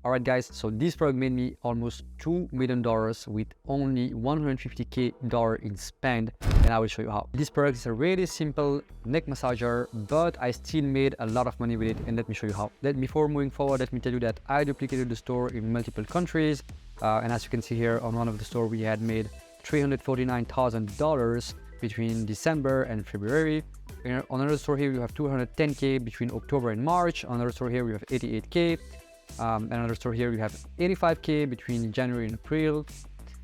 Alright guys, so this product made me almost $2 million with only $150K in spend, and I will show you how. This product is a really simple neck massager, but I still made a lot of money with it, and let me show you how. Before moving forward, let me tell you that I duplicated the store in multiple countries, and as you can see here on one of the stores, we had made $349,000 between December and February. On another store here, you have 210K between October and March. On another store here, we have 88K. Another store here, you have 85K between January and April.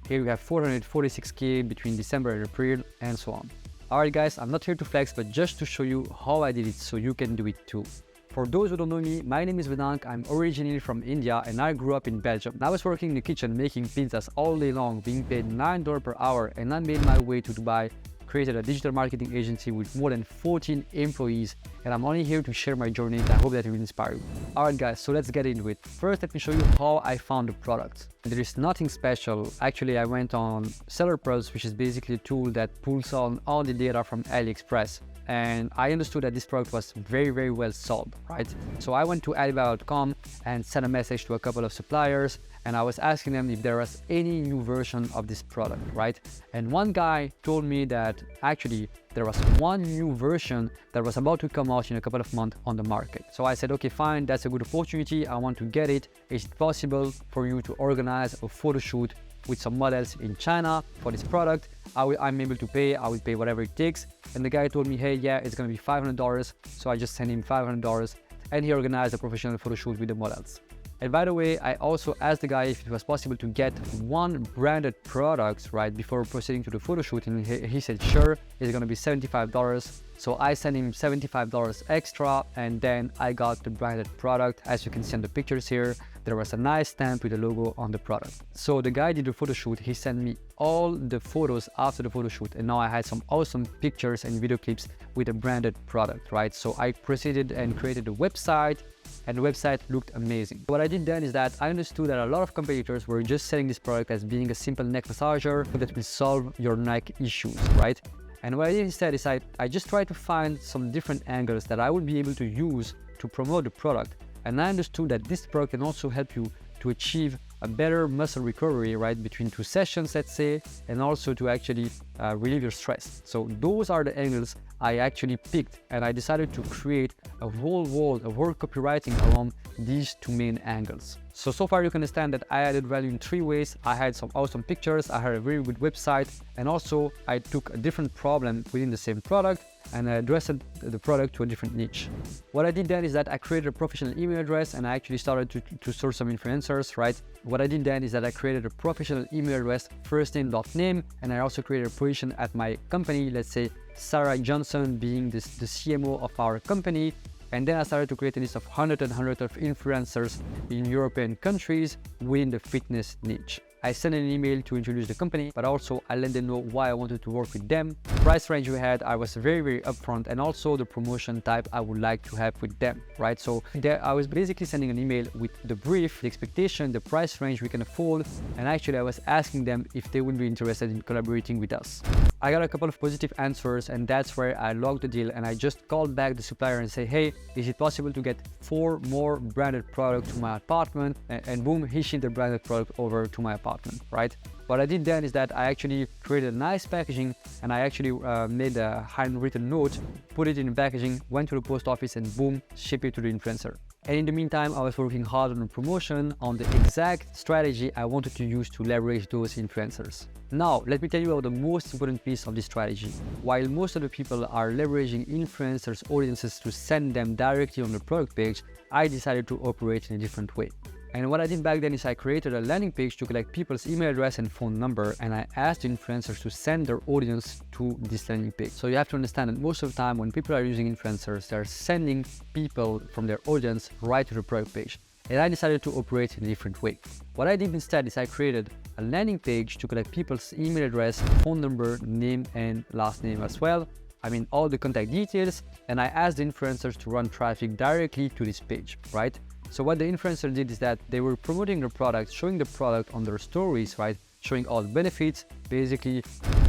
Here we have 446K between December and April, and so on. Alright guys, I'm not here to flex, but just to show you how I did it so you can do it too. For those who don't know me, my name is Vedank. I'm originally from India and I grew up in Belgium. I was working in the kitchen making pizzas all day long, being paid $9 per hour, and I made my way to Dubai, created a digital marketing agency with more than 14 employees, and I'm only here to share my journey, and I hope that it will inspire you. Alright guys, so let's get into it. First, let me show you how I found the product. There is nothing special. Actually, I went on Seller Pulse, which is basically a tool that pulls on all the data from AliExpress. And I understood that this product was very well sold, right? So I went to Alibaba.com and sent a message to a couple of suppliers, and I was asking them if there was any new version of this product, right? And one guy told me that actually there was one new version that was about to come out in a couple of months on the market. So I said, okay, fine, that's a good opportunity. I want to get it. Is it possible for you to organize a photo shoot with some models in China for this product? I'm able to pay, I will pay whatever it takes. And the guy told me, hey, yeah, it's gonna be $500. So I just sent him $500 and he organized a professional photo shoot with the models. And by the way, I also asked the guy if it was possible to get one branded product, right, before proceeding to the photo shoot, and he said, sure, it's gonna be $75. So I sent him $75 extra, and then I got the branded product. As you can see on the pictures here, there was a nice stamp with the logo on the product. So the guy did the photo shoot, he sent me all the photos after the photo shoot, and now I had some awesome pictures and video clips with a branded product, right? So I proceeded and created a website, and the website looked amazing. What I did then is that I understood that a lot of competitors were just selling this product as being a simple neck massager that will solve your neck issues, right? And what I did instead is I just tried to find some different angles that I would be able to use to promote the product. And I understood that this product can also help you to achieve a better muscle recovery, right, between two sessions, let's say, and also to actually relieve your stress. So those are the angles I actually picked, and I decided to create a whole copywriting around these two main angles. So far you can understand that I added value in three ways. I had some awesome pictures, I had a very good website, and also I took a different problem within the same product and I addressed the product to a different niche. What I did then is that I created a professional email address, and I actually started to source some influencers, right? What I did then is that I created a professional email address, firstname.name, and I also created a position at my company, let's say Sarah Johnson being the CMO of our company. And then I started to create a list of hundreds of influencers in European countries within the fitness niche. I sent an email to introduce the company, but also I let them know why I wanted to work with them. The price range we had, I was very upfront, and also the promotion type I would like to have with them, right? So there, I was basically sending an email with the brief, the expectation, the price range we can afford, and actually I was asking them if they would be interested in collaborating with us. I got a couple of positive answers, and that's where I logged the deal, and I just called back the supplier and say, hey, is it possible to get 4 more branded products to my apartment? And boom, he shipped the branded product over to my apartment, right? What I did then is that I actually created a nice packaging, and I actually made a handwritten note, put it in the packaging, went to the post office, and boom, ship it to the influencer. And in the meantime, I was working hard on the promotion, on the exact strategy I wanted to use to leverage those influencers. Now, let me tell you about the most important piece of this strategy. While most of the people are leveraging influencers' audiences to send them directly on the product page, I decided to operate in a different way. And what I did back then is I created a landing page to collect people's email address and phone number, and I asked influencers to send their audience to this landing page. So you have to understand that most of the time when people are using influencers, they're sending people from their audience right to the product page. And I decided to operate in a different way. What I did instead is I created a landing page to collect people's email address, phone number, name, and last name as well. I mean, all the contact details, and I asked the influencers to run traffic directly to this page, right? So what the influencer did is that they were promoting the product, showing the product on their stories, right? Showing all the benefits, basically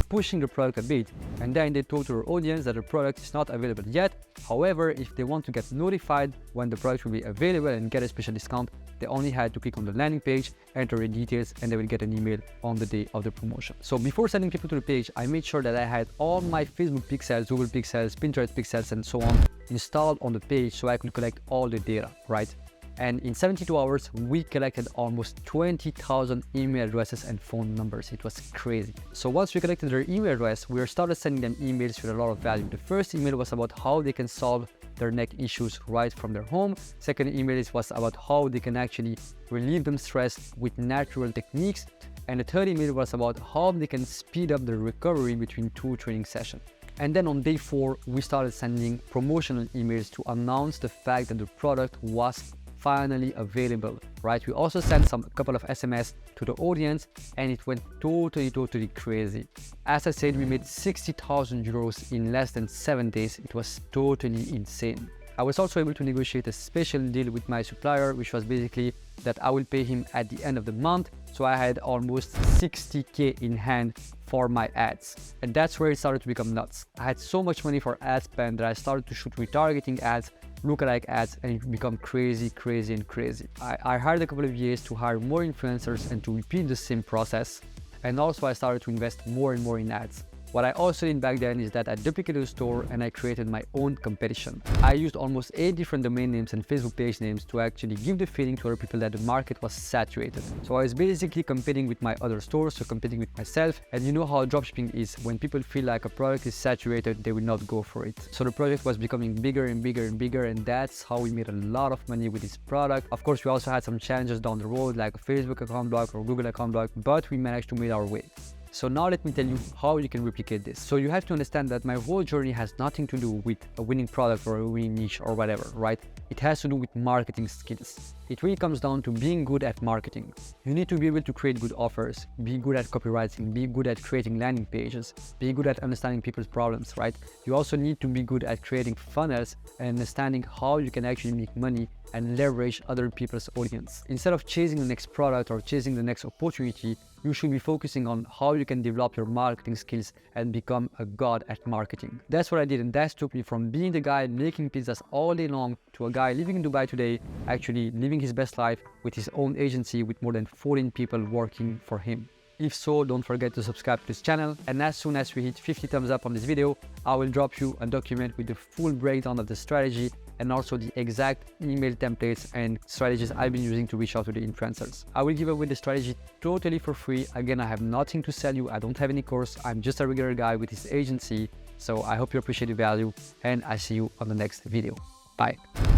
pushing the product a bit. And then they told their audience that the product is not available yet. However, if they want to get notified when the product will be available and get a special discount, They only had to click on the landing page, enter the details, and they will get an email on the day of the promotion. So before sending people to the page, I made sure that I had all my Facebook pixels, Google pixels, Pinterest pixels, and so on installed on the page so I could collect all the data, right? And in 72 hours, we collected almost 20,000 email addresses and phone numbers. It was crazy. So once we collected their email address, we started sending them emails with a lot of value. The first email was about how they can solve their neck issues right from their home. Second email was about how they can actually relieve them stress with natural techniques. And the third email was about how they can speed up their recovery between 2 training sessions. And then on day 4, we started sending promotional emails to announce the fact that the product was finally available, right? We also sent a couple of SMS to the audience, and it went totally crazy. As I said, we made 60,000 euros in less than 7 days. It was totally insane. I was also able to negotiate a special deal with my supplier, which was basically that I will pay him at the end of the month. So I had almost 60K in hand for my ads. And that's where it started to become nuts. I had so much money for ad spend that I started to shoot retargeting ads, lookalike ads, and it became crazy. I hired a couple of years to hire more influencers and to repeat the same process. And also I started to invest more and more in ads. What I also did back then is that I duplicated the store and I created my own competition. I used almost 8 different domain names and Facebook page names to actually give the feeling to other people that the market was saturated. So I was basically competing with my other stores, so competing with myself. And you know how dropshipping is. When people feel like a product is saturated, they will not go for it. So the project was becoming bigger and bigger, and that's how we made a lot of money with this product. Of course, we also had some challenges down the road, like a Facebook account block or Google account block, but we managed to make our way. So now let me tell you how you can replicate this. So you have to understand that my whole journey has nothing to do with a winning product or a winning niche or whatever, right? It has to do with marketing skills. It really comes down to being good at marketing. You need to be able to create good offers, be good at copywriting, be good at creating landing pages, be good at understanding people's problems, right? You also need to be good at creating funnels and understanding how you can actually make money and leverage other people's audience. Instead of chasing the next product or chasing the next opportunity, you should be focusing on how you can develop your marketing skills and become a god at marketing. That's what I did, and that took me from being the guy making pizzas all day long to a guy living in Dubai today, actually living his best life with his own agency with more than 14 people working for him. If so, don't forget to subscribe to this channel, and as soon as we hit 50 thumbs up on this video, I will drop you a document with the full breakdown of the strategy and also the exact email templates and strategies I've been using to reach out to the influencers. I will give away the strategy totally for free. Again, I have nothing to sell you. I don't have any course. I'm just a regular guy with his agency. So I hope you appreciate the value, and I see you on the next video. Bye.